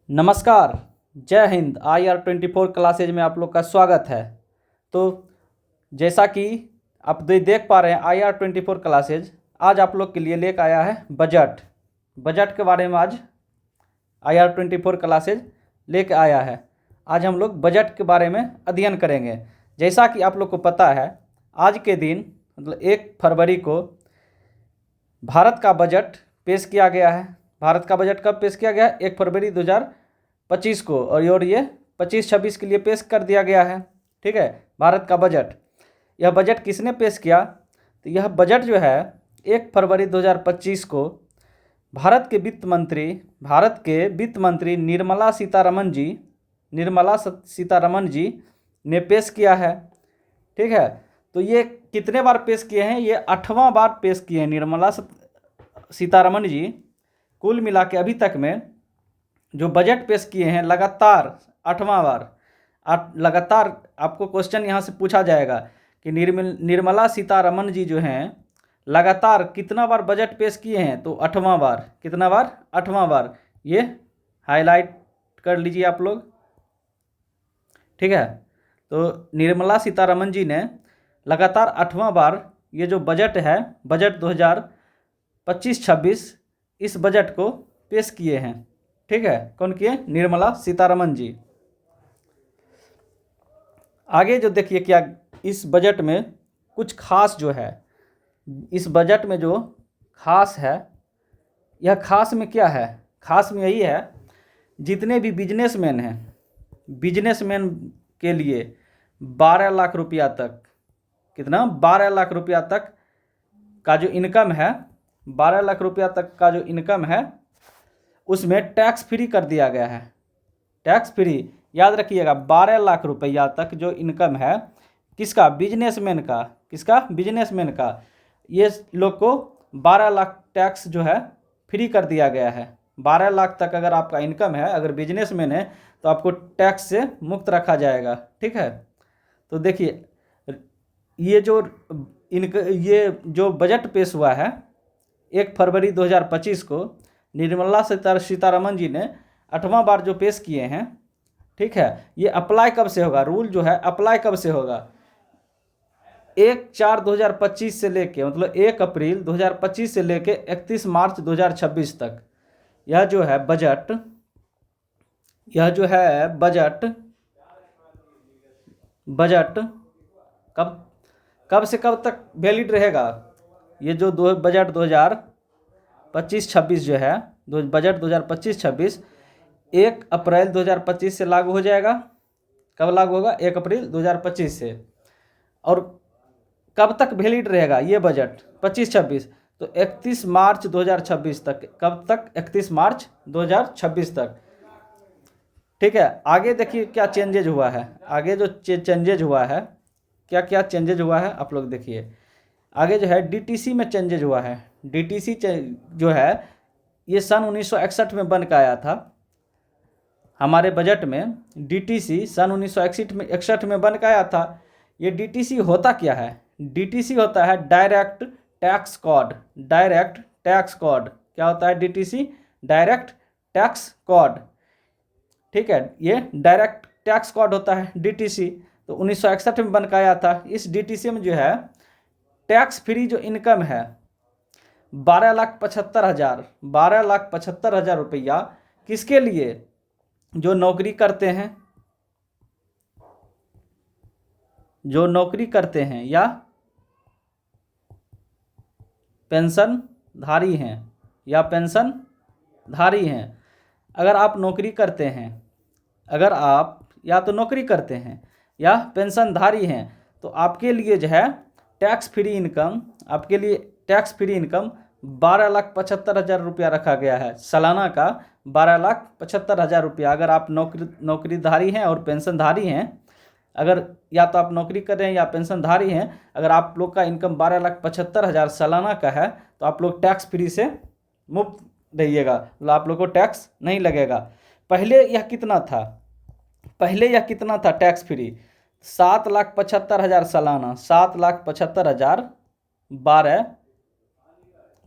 नमस्कार, जय Hind. IR24 classes में आप लोग का स्वागत है। तो जैसा कि आप देख पा रहे हैं, IR24 क्लासेज आज आप लोग के लिए लेकर आया है बजट के बारे में। आज IR24 क्लासेज लेकर आया है। आज हम लोग बजट के बारे में अध्ययन करेंगे। जैसा कि आप लोग को पता है, आज के दिन मतलब 1 फरवरी को भारत का बजट पेश किया गया है। भारत का बजट कब पेश किया गया है? 1 फरवरी 2025 को। और ये 25-26 के लिए पेश कर दिया गया है। ठीक है, भारत का बजट। यह बजट किसने पेश किया? तो यह बजट जो है 1 फरवरी 2025 को भारत के वित्त मंत्री निर्मला सीतारमण जी ने पेश किया है। ठीक है, तो ये कितने बार पेश किए हैं? ये 8वां बार पेश किए हैं निर्मला सीतारमण जी। कुल मिला के अभी तक में जो बजट पेश किए हैं लगातार 8वां बार। लगातार आपको क्वेश्चन यहाँ से पूछा जाएगा कि निर्मला सीतारमण जी जो हैं लगातार कितना बार बजट पेश किए हैं? तो 8वां बार। कितना बार? 8वां बार। ये हाईलाइट कर लीजिए आप लोग। ठीक है, तो निर्मला सीतारमण जी ने लगातार 8वां बार ये जो बजट है, बजट 2025-26, इस बजट को पेश किए हैं। ठीक है, कौन किए? निर्मला सीतारमण जी। आगे जो देखिए क्या इस बजट में कुछ खास जो है, इस बजट में जो खास है, यह खास में क्या है? खास में यही है, जितने भी बिजनेसमैन हैं, बिजनेसमैन के लिए 12 लाख रुपया तक, कितना? 12 लाख रुपया तक का जो इनकम है, 12 लाख रुपया तक का जो इनकम है, उसमें टैक्स फ्री कर दिया गया है। टैक्स फ्री, याद रखिएगा, 12 लाख रुपया तक जो इनकम है, किसका? बिजनेसमैन का। किसका? बिजनेसमैन का। ये लोग को 12 लाख टैक्स जो है फ्री कर दिया गया है। 12 लाख तक अगर आपका इनकम है, अगर बिजनेसमैन है, तो आपको टैक्स से मुक्त रखा जाएगा। ठीक है, तो देखिए ये जो बजट पेश हुआ है 1 फरवरी 2025 को निर्मला सीतारमण जी ने 8वां बार जो पेश किए हैं। ठीक है, ये अप्लाई कब से होगा? रूल जो है अप्लाई कब से होगा? 1/4/2025 से लेके, मतलब 1 अप्रैल 2025 से लेके 31 मार्च 2026 तक यह जो है बजट कब से कब तक वैलिड रहेगा? ये जो बजट 2025-26 जो है, बजट 2025-26 1 अप्रैल 2025 से लागू हो जाएगा। कब लागू होगा? 1 अप्रैल 2025 से। और कब तक वैलिड रहेगा ये बजट 25-26? तो 31 मार्च 2026 तक। कब तक? 31 मार्च 2026 तक। ठीक है, आगे देखिए क्या चेंजेज हुआ है। आगे जो चेंजेज हुआ है, क्या क्या चेंजेज हुआ है आप लोग देखिए। आगे जो है DTC में चेंजेज हुआ है। DTC जो है ये सन 1961 में बन के आया था। हमारे बजट में DTC सन 1961 में बन के आया था। ये DTC होता क्या है? DTC होता है direct tax code. Direct tax code क्या होता है? DTC direct tax code. ठीक है, ये डायरेक्ट टैक्स कोड होता है DTC। तो 1961 में बन के आया था। इस DTC में जो है टैक्स फ्री जो इनकम है 12,75,000 रुपया, किसके लिए? जो नौकरी करते हैं या पेंशनधारी हैं। अगर आप नौकरी करते हैं, अगर आप या तो नौकरी करते हैं या पेंशनधारी हैं, तो आपके लिए जो है टैक्स फ्री इनकम, आपके लिए टैक्स फ्री इनकम 12,75,000 रुपया रखा गया है। सालाना का 12,75,000 रुपया। अगर आप नौकरीधारी हैं और पेंशनधारी हैं, अगर या तो आप नौकरी कर रहे हैं या पेंशनधारी हैं, अगर आप लोग का इनकम 12,75,000 सालाना का है, तो आप लोग टैक्स फ्री से मुक्त रहिएगा, मतलब आप लोग को टैक्स नहीं लगेगा। पहले यह कितना था? टैक्स फ्री 7,75,000 सालाना। 7,75,000 12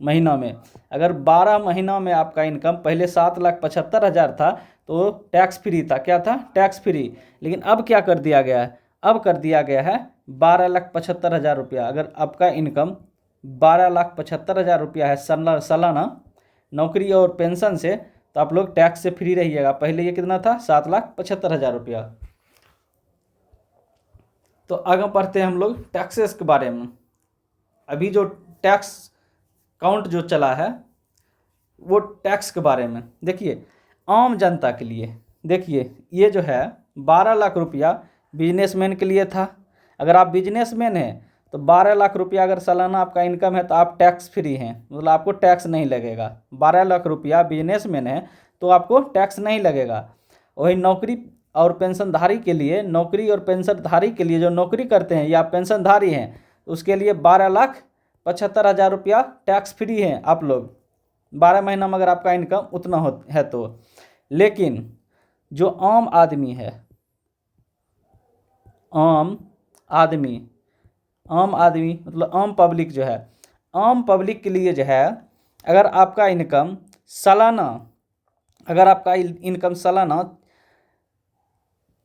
महीना में। अगर 12 महीना में आपका इनकम पहले 7,75,000 था तो टैक्स फ्री था। क्या था? Tax free. लेकिन अब क्या कर दिया गया है? अब कर दिया गया है 12,75,000 रुपया। अगर आपका इनकम 12,75,000 रुपया है सालाना नौकरी और पेंशन से, तो आप लोग टैक्स से फ्री रहिएगा। पहले ये कितना था? 7,75,000 रुपया। तो आगे बढ़ते हैं हम लोग टैक्सेस के बारे में। अभी जो टैक्स काउंट जो चला है वो टैक्स के बारे में देखिए। आम जनता के लिए देखिए, ये जो है 12 लाख रुपया बिजनेसमैन के लिए था। अगर आप बिजनेसमैन हैं तो 12 लाख रुपया अगर सालाना आपका इनकम है तो आप टैक्स फ्री हैं, मतलब आपको टैक्स नहीं लगेगा। 12 लाख रुपया बिजनेसमैन है तो आपको टैक्स नहीं लगेगा। वही नौकरी और पेंशनधारी के लिए, नौकरी और पेंशनधारी के लिए जो नौकरी करते हैं या पेंशनधारी हैं, उसके लिए 12,75,000 रुपया टैक्स फ्री हैं आप लोग 12 महीना में, अगर आपका इनकम उतना है तो। लेकिन जो आम आदमी है, आम आदमी मतलब आम पब्लिक जो है, आम पब्लिक के लिए जो है, अगर आपका इनकम सालाना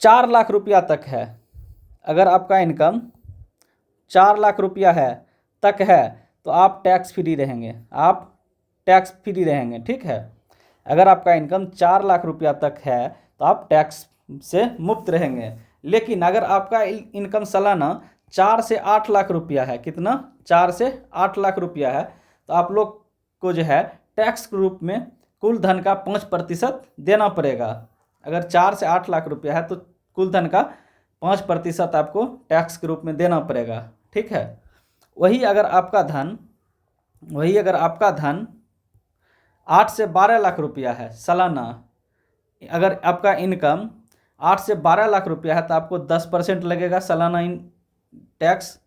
4 लाख रुपया तक है, अगर आपका इनकम 4 लाख रुपया है तक है, तो आप टैक्स फ्री रहेंगे। आप टैक्स फ्री रहेंगे, ठीक है। अगर आपका इनकम 4 लाख रुपया तक है तो आप टैक्स से मुक्त रहेंगे। लेकिन अगर आपका इनकम सालाना 4 से 8 लाख रुपया है, कितना? 4 से 8 लाख रुपया है, तो आप लोग को जो है टैक्स के रूप में कुल धन का 5% देना पड़ेगा। अगर 4 से 8 लाख रुपया है तो कुल धन का 5% आपको टैक्स के रूप में देना पड़ेगा, ठीक है। वही अगर आपका धन 8 से 12 लाख रुपया है सालाना, अगर आपका इनकम 8 से 12 लाख रुपया है तो आपको 10% लगेगा सालाना टैक्स।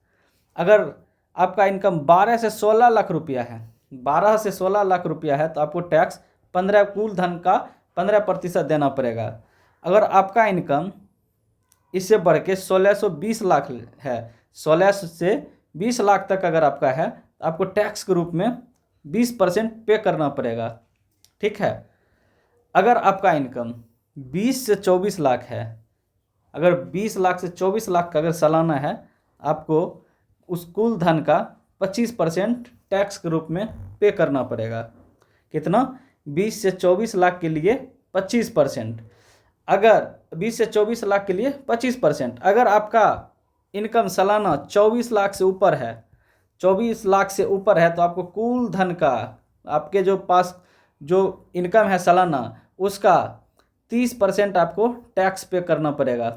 अगर आपका इनकम 12 से 16 लाख रुपया है, 12 से 16 लाख रुपया है तो आपको टैक्स 15 कुल धन का 15% देना पड़ेगा। अगर आपका इनकम इससे बढ़ के 1620 लाख है, 16 से 20 लाख तक अगर आपका है तो आपको टैक्स के रूप में 20% पे करना पड़ेगा, ठीक है। अगर आपका इनकम 20 से 24 लाख है, अगर 20 लाख से 24 लाख का अगर सालाना है, आपको उस कुल धन का 25% टैक्स के रूप में पे करना पड़ेगा। कितना? 20 से 24 लाख के लिए 25%। अगर 20 से 24 लाख के लिए 25%। अगर आपका इनकम सालाना 24 लाख से ऊपर है, 24 लाख से ऊपर है, तो आपको कुल धन का, आपके जो पास जो इनकम है सालाना, उसका 30% आपको टैक्स पे करना पड़ेगा,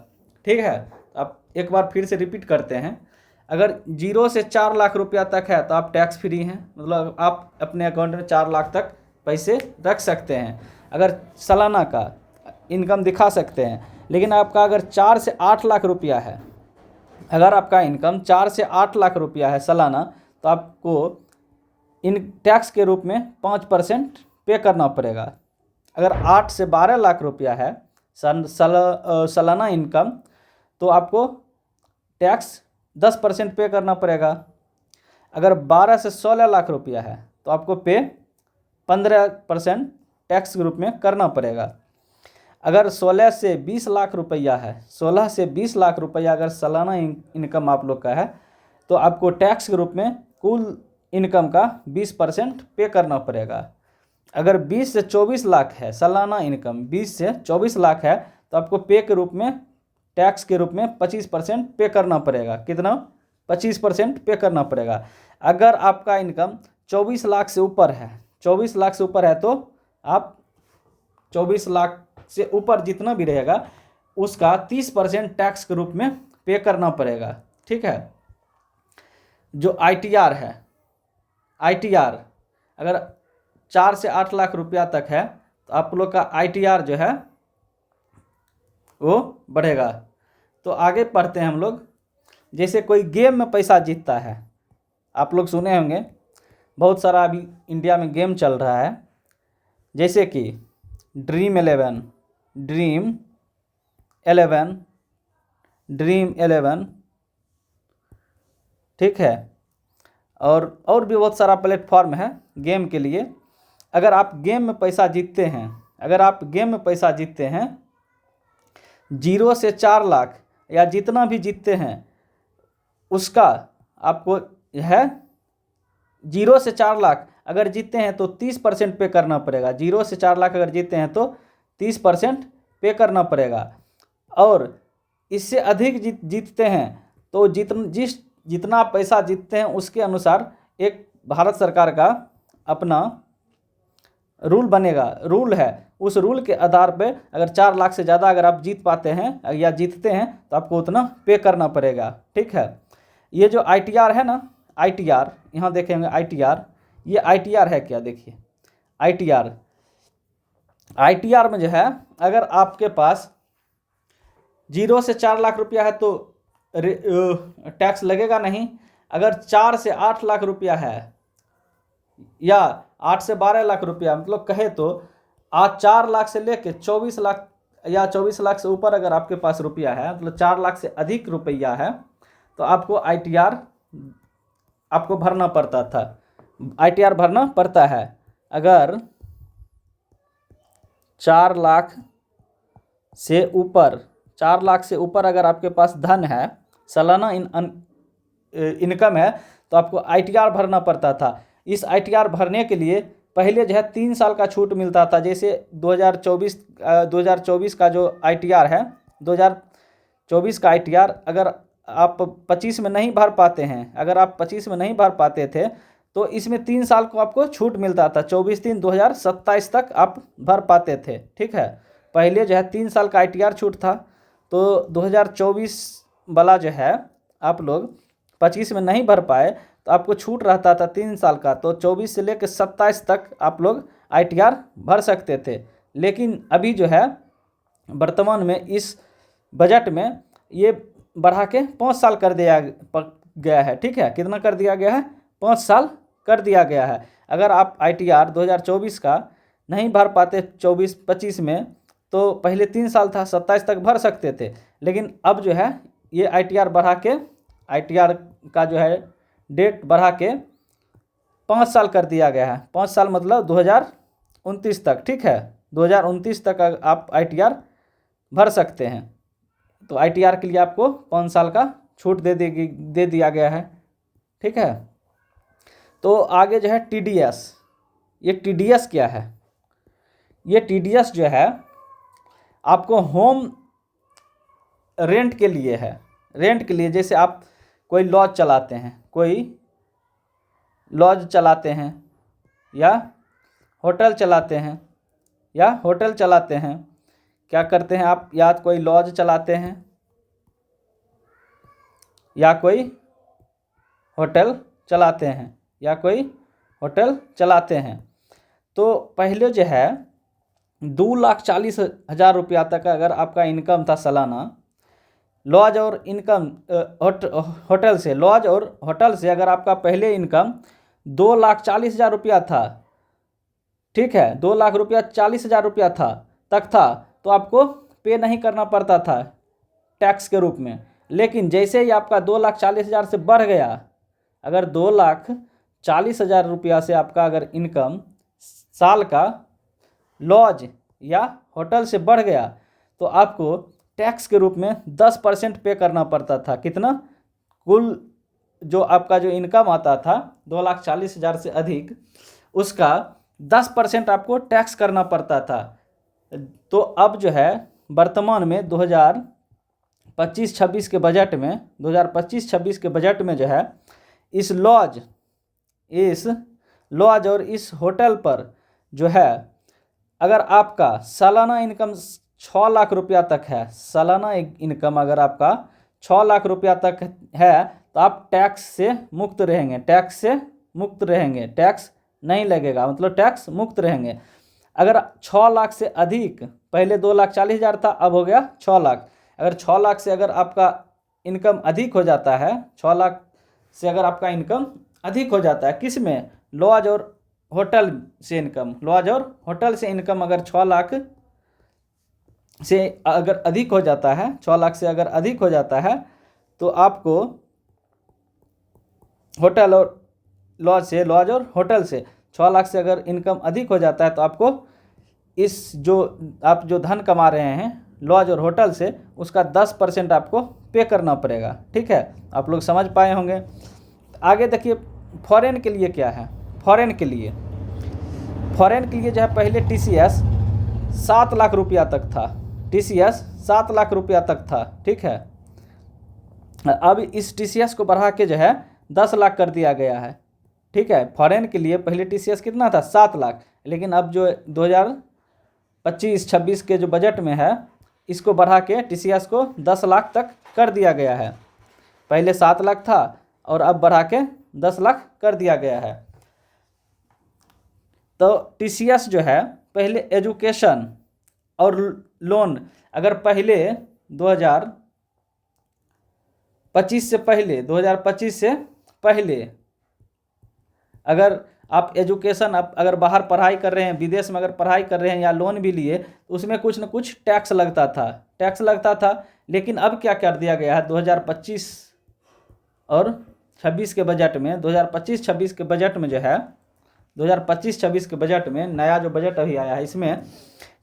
ठीक है। आप एक बार फिर से रिपीट करते हैं। अगर 0 से 4 लाख रुपया तक है तो आप टैक्स फ्री हैं, मतलब आप अपने अकाउंट में 4 लाख तक पैसे रख सकते हैं, अगर सालाना का इनकम दिखा सकते हैं। लेकिन आपका अगर 4 से 8 लाख रुपया है, अगर आपका इनकम 4 से 8 लाख रुपया है सालाना, तो आपको इन टैक्स के रूप में 5% पे करना पड़ेगा। अगर 8 से 12 लाख रुपया है सालाना इनकम, तो आपको टैक्स 10% पे करना पड़ेगा। अगर 12 से 16 लाख रुपया है तो आपको पे 15% टैक्स के रूप में करना पड़ेगा। अगर 16 से 20 लाख रुपया है, 16 से 20 लाख रुपया अगर सालाना इनकम आप लोग का है, तो आपको टैक्स के रूप में कुल इनकम का 20% पे करना पड़ेगा। अगर 20 से 24 लाख है सालाना इनकम, 20 से 24 लाख है, तो आपको पे के रूप में, टैक्स के रूप में 25% पे करना पड़ेगा। कितना? 25% पे करना पड़ेगा। अगर आपका इनकम 24 लाख से ऊपर है, 24 लाख से ऊपर है, तो आप 24 लाख से ऊपर जितना भी रहेगा उसका 30% टैक्स के रूप में पे करना पड़ेगा, ठीक है। जो ITR है, ITR अगर 4 से 8 लाख रुपया तक है तो आप लोग का ITR जो है वो बढ़ेगा। तो आगे पढ़ते हैं हम लोग। जैसे कोई गेम में पैसा जीतता है, आप लोग सुने होंगे बहुत सारा अभी इंडिया में गेम चल रहा है, जैसे कि ड्रीम 11, ठीक है। और भी बहुत सारा प्लेटफॉर्म है गेम के लिए, अगर आप गेम में पैसा जीतते हैं, अगर आप गेम में पैसा जीतते हैं 0 से 4 लाख या जितना भी जीतते हैं उसका आपको है 0 से 4 लाख अगर जीतते हैं तो 30% पे करना पड़ेगा। 0 से 4 लाख अगर जीतते हैं तो 30% पे करना पड़ेगा। और इससे अधिक जीतते हैं तो जितना पैसा जीतते हैं उसके अनुसार एक भारत सरकार का अपना रूल बनेगा, रूल है। उस रूल के आधार पे अगर 4 लाख से ज़्यादा अगर आप जीत पाते हैं या जीतते हैं तो आपको उतना पे करना पड़ेगा। ठीक है, ये जो ITR है ना, ITR यहाँ देखेंगे ITR, ये ITR है क्या, देखिए ITR में जो है अगर आपके पास 0 से 4 लाख रुपया है तो टैक्स लगेगा नहीं। अगर 4 से 8 लाख रुपया है या 8 से 12 लाख रुपया, मतलब कहे तो आज 4 लाख से लेके 24 लाख या 24 लाख से ऊपर अगर आपके पास रुपया है, मतलब 4 लाख से अधिक रुपया है तो आपको ITR आपको भरना पड़ता था, ITR भरना पड़ता है। अगर 4 लाख से ऊपर अगर आपके पास धन है, सालाना इनकम है, तो आपको ITR भरना पड़ता था। इस ITR भरने के लिए पहले जो है 3 साल का छूट मिलता था। जैसे 2024 का जो ITR है, 2024 का ITR अगर आप 25 में नहीं भर पाते हैं, अगर आप 25 में नहीं भर पाते थे तो इसमें 3 साल को आपको छूट मिलता था। 24/3/2027 तक आप भर पाते थे। ठीक है, पहले जो है 3 साल का ITR छूट था, तो 2024 वाला जो है आप लोग 25 में नहीं भर पाए तो आपको छूट रहता था 3 साल का, तो 24 से लेकर 27 तक आप लोग ITR भर सकते थे। लेकिन अभी जो है वर्तमान में इस बजट में ये बढ़ा के 5 साल कर दिया गया है। ठीक है, कितना कर दिया गया है, 5 साल कर दिया गया है। अगर आप ITR 2024 का नहीं भर पाते 24-25 में तो पहले 3 साल था, 27 तक भर सकते थे। लेकिन अब जो है ये ITR बढ़ा के, ITR का जो है डेट बढ़ा के 5 साल कर दिया गया है। 5 साल मतलब 2029 तक। ठीक है, 2029 तक आप ITR भर सकते हैं। तो ITR के लिए आपको 5 साल का छूट दे दिया गया है। ठीक है, तो आगे जो है TDS। ये TDS क्या है, ये TDS जो है आपको होम रेंट के लिए है। रेंट के लिए, जैसे आप कोई लॉज चलाते हैं, या होटल चलाते हैं, क्या करते हैं आप, या कोई लॉज चलाते हैं या कोई होटल चलाते हैं, तो पहले जो है 2,40,000 रुपया तक अगर आपका इनकम था सालाना, लॉज और होटल से अगर आपका पहले इनकम 2,40,000 रुपया था, ठीक है, 2 लाख रुपया 40,000 रुपया था, तो आपको पे नहीं करना पड़ता था टैक्स के रूप में। लेकिन जैसे ही आपका 2,40,000 से बढ़ गया, अगर 2,40,000 रुपया से आपका अगर इनकम साल का लॉज या होटल से बढ़ गया तो आपको टैक्स के रूप में 10% पे करना पड़ता था। कितना, कुल जो आपका जो इनकम आता था 2,40,000 से अधिक, उसका 10% आपको टैक्स करना पड़ता था। तो अब जो है वर्तमान में 2025-26 के बजट में जो है इस लॉज और इस होटल पर जो है अगर आपका सालाना इनकम 6 लाख रुपया तक है, सालाना इनकम अगर आपका 6 लाख रुपया तक है तो आप टैक्स से मुक्त रहेंगे, टैक्स नहीं लगेगा, मतलब टैक्स मुक्त रहेंगे। अगर 6 लाख से अधिक, पहले 2,40,000 था, अब हो गया 6 लाख। अगर 6 लाख से अगर आपका इनकम अधिक हो जाता है, 6 लाख से अगर आपका इनकम अधिक हो जाता है, किस में, लॉज और होटल से इनकम अगर 6 लाख से अगर अधिक हो जाता है, 6 लाख से अगर अधिक हो जाता है तो आपको लॉज और होटल से 6 लाख से अगर इनकम अधिक हो जाता है तो आपको इस आप जो धन कमा रहे हैं लॉज और होटल से, उसका 10% आपको पे करना पड़ेगा। ठीक है, आप लोग समझ पाए होंगे। आगे देखिए फॉरेन के लिए क्या है। फॉरेन के लिए जो है पहले TCS 7 लाख रुपया तक था। TCS 7 लाख रुपया तक था। ठीक है, अब इस TCS को बढ़ा के जो है 10 लाख कर दिया गया है। ठीक है, फॉरेन के लिए पहले TCS कितना था, 7 लाख, लेकिन अब जो 2025-26 के जो बजट में है, इसको बढ़ा के TCS को 10 लाख तक कर दिया गया है। पहले 7 लाख था और अब बढ़ा के 10 लाख कर दिया गया है। तो TCS जो है पहले एजुकेशन और लोन, अगर पहले 2025 से पहले अगर आप एजुकेशन अगर बाहर पढ़ाई कर रहे हैं, विदेश में अगर पढ़ाई कर रहे हैं या लोन भी लिए, तो उसमें कुछ न कुछ टैक्स लगता था। लेकिन अब क्या कर दिया गया है 2025 और 26 के बजट में, 2025-26 के बजट में जो है, 2025-26 के बजट में नया जो बजट अभी आया है, इसमें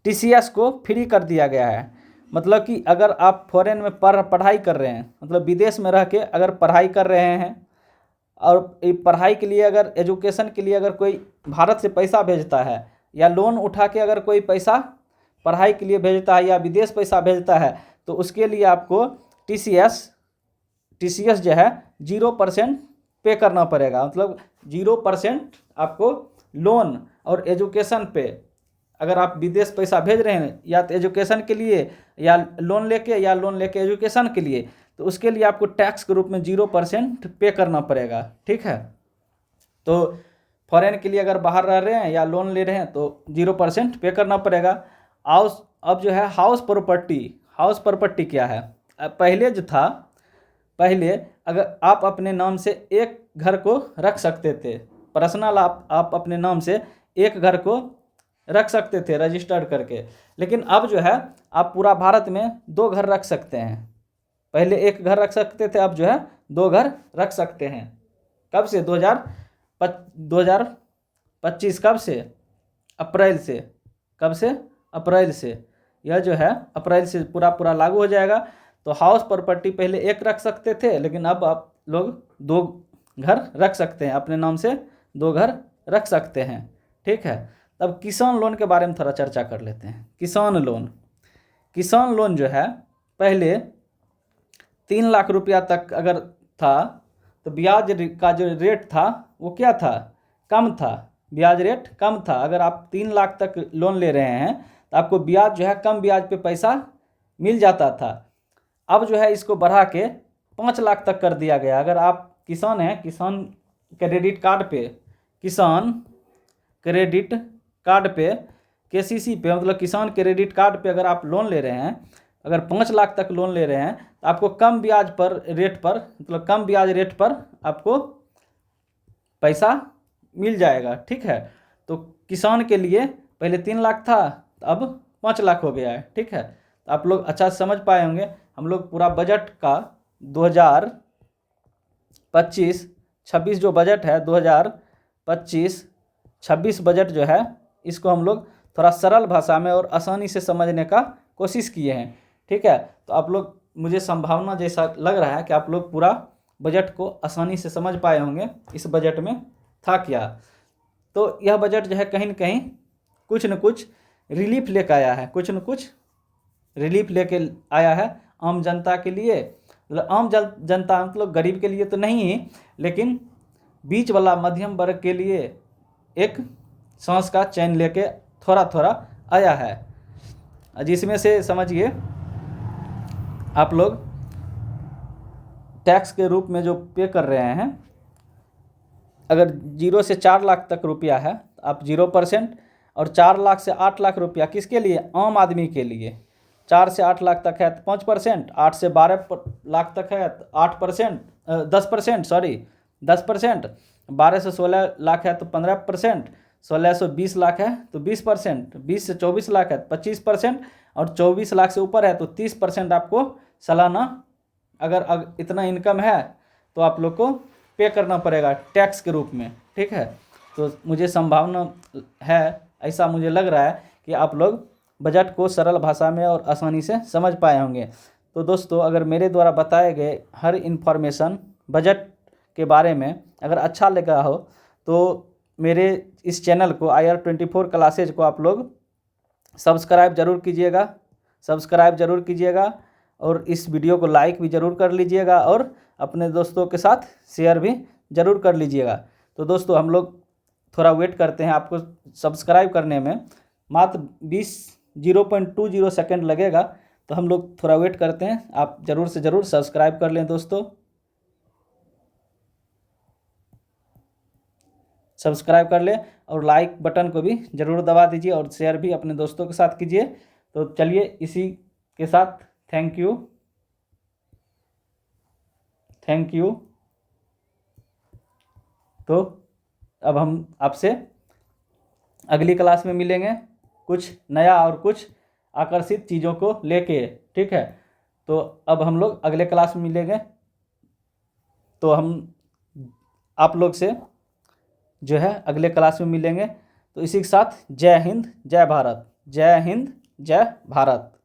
TCS को फ्री कर दिया गया है। मतलब कि अगर आप फॉरेन में पढ़ाई कर रहे हैं, मतलब विदेश में रह के अगर पढ़ाई कर रहे हैं, और पढ़ाई के लिए अगर एजुकेशन के लिए अगर कोई भारत से पैसा भेजता है, या लोन उठा के अगर कोई पैसा पढ़ाई के लिए भेजता है या विदेश पैसा भेजता है, तो उसके लिए आपको TCS जो है 0% पे करना पड़ेगा। मतलब 0% आपको लोन और एजुकेशन पे, अगर आप विदेश पैसा भेज रहे हैं या तो एजुकेशन के लिए या लोन लेके एजुकेशन के लिए, तो उसके लिए आपको टैक्स के रूप में 0% पे करना पड़ेगा। ठीक है, तो फॉरेन के लिए अगर बाहर रह रहे हैं या लोन ले रहे हैं तो 0% पे करना पड़ेगा। अब जो है हाउस प्रॉपर्टी क्या है। पहले जो था, पहले अगर आप अपने नाम से एक घर को रख सकते थे, पर्सनल आप अपने नाम से एक घर को रख सकते थे रजिस्टर्ड करके, लेकिन अब जो है आप पूरा भारत में 2 घर रख सकते हैं। पहले एक घर रख सकते थे, अब जो है 2 घर रख सकते हैं। कब से, 2025 कब से, अप्रैल से। कब से, अप्रैल से। यह जो है अप्रैल से पूरा लागू हो जाएगा। तो हाउस प्रॉपर्टी पहले एक रख सकते थे, लेकिन अब आप लोग 2 घर रख सकते हैं, अपने नाम से 2 घर रख सकते हैं। ठीक है, तब किसान लोन के बारे में थोड़ा चर्चा कर लेते हैं। किसान लोन जो है पहले 3 लाख रुपया तक अगर था, तो ब्याज का जो रेट था वो क्या था, कम था। ब्याज रेट कम था। अगर आप 3 लाख तक लोन ले रहे हैं तो आपको ब्याज जो है कम ब्याज पे पैसा मिल जाता था। अब जो है इसको बढ़ा के 5 लाख तक कर दिया गया। अगर आप किसान हैं, किसान क्रेडिट कार्ड पे KCC पे, मतलब किसान क्रेडिट कार्ड पे अगर आप लोन ले रहे हैं, अगर 5 लाख तक लोन ले रहे हैं, तो आपको कम ब्याज रेट पर आपको पैसा मिल जाएगा। ठीक है, तो किसान के लिए पहले 3 लाख था, अब 5 लाख हो गया है। ठीक है, तो आप लोग अच्छा समझ पाए होंगे। हम लोग पूरा बजट का 2025-26 जो बजट है, 2025-26 बजट जो है, इसको हम लोग थोड़ा सरल भाषा में और आसानी से समझने का कोशिश किए हैं। ठीक है, तो आप लोग, मुझे संभावना जैसा लग रहा है कि आप लोग पूरा बजट को आसानी से समझ पाए होंगे। इस बजट में था क्या, तो यह बजट जो है कहीं न कहीं कुछ न कुछ रिलीफ लेकर आया है आम जनता के लिए। मतलब आम जनता मतलब गरीब के लिए तो नहीं, लेकिन बीच वाला मध्यम वर्ग के लिए एक सांस का चैन लेके थोड़ा आया है, जिसमें से समझिए आप लोग टैक्स के रूप में जो पे कर रहे हैं, अगर 0 से 4 लाख तक रुपया है तो आप 0%, और 4 लाख से 8 लाख रुपया किसके लिए, आम आदमी के लिए। 4 से 8 लाख तक है तो 5%, 8 से 12 लाख तक है तो 8%, 10%, 12 से 16 लाख है तो 15%, 16 से 20 लाख है तो 20%, 20 से 24 लाख है तो 25%, और 24 लाख से ऊपर है तो 30% आपको सालाना, अगर इतना इनकम है तो आप लोग को पे करना पड़ेगा टैक्स के रूप में। ठीक है, तो मुझे संभावना है, ऐसा मुझे लग रहा है कि आप लोग बजट को सरल भाषा में और आसानी से समझ पाए होंगे। तो दोस्तों, अगर मेरे द्वारा बताए गए हर इन्फॉर्मेशन बजट के बारे में अगर अच्छा लगा हो तो मेरे इस चैनल को IR24 क्लासेज को आप लोग सब्सक्राइब ज़रूर कीजिएगा और इस वीडियो को लाइक भी ज़रूर कर लीजिएगा और अपने दोस्तों के साथ शेयर भी ज़रूर कर लीजिएगा। तो दोस्तों, हम लोग थोड़ा वेट करते हैं, आपको सब्सक्राइब करने में मात्र 0.20 सेकंड लगेगा, तो हम लोग थोड़ा वेट करते हैं। आप ज़रूर से ज़रूर सब्सक्राइब कर लें दोस्तों, सब्सक्राइब कर ले और लाइक बटन को भी ज़रूर दबा दीजिए और शेयर भी अपने दोस्तों के साथ कीजिए। तो चलिए इसी के साथ थैंक यू। तो अब हम आपसे अगली क्लास में मिलेंगे कुछ नया और कुछ आकर्षित चीज़ों को लेके, ठीक है। तो अब हम लोग अगले क्लास में मिलेंगे, तो हम आप लोग से जो है अगले क्लास में मिलेंगे। तो इसी के साथ जय हिंद जय भारत, जय हिंद जय भारत।